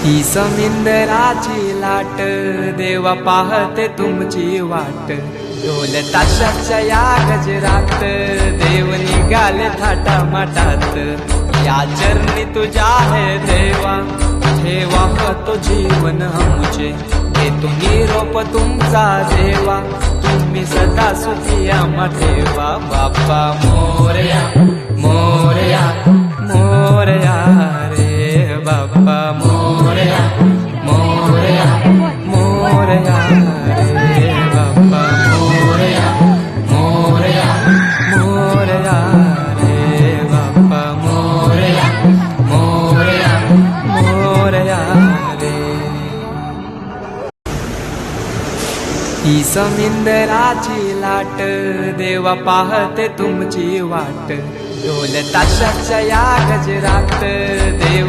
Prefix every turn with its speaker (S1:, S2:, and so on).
S1: ही समिंदराची लाट देवा पाहते तुमची वाट ढोल ताशाच्या या गजरात देव निघाले थाटामाटात या चरणी तुझ्या है देवा ठेवा तो जीवन आमचे घेतो निरोप तुमचा देवा तुम्ही सदा सुखी आम्हा ठेवा बाप्पा मोरया मोरया मोरया रे बाप्पा मोरया मोरया मोरया रे बाप्पा मोरया मोरया मोरया रे बाप्पा मोरया मोरया मोरया रे। ही समिंदराची लाट देवा पाहते तुमची वाट ढोल ताशाच्या या गजरात देव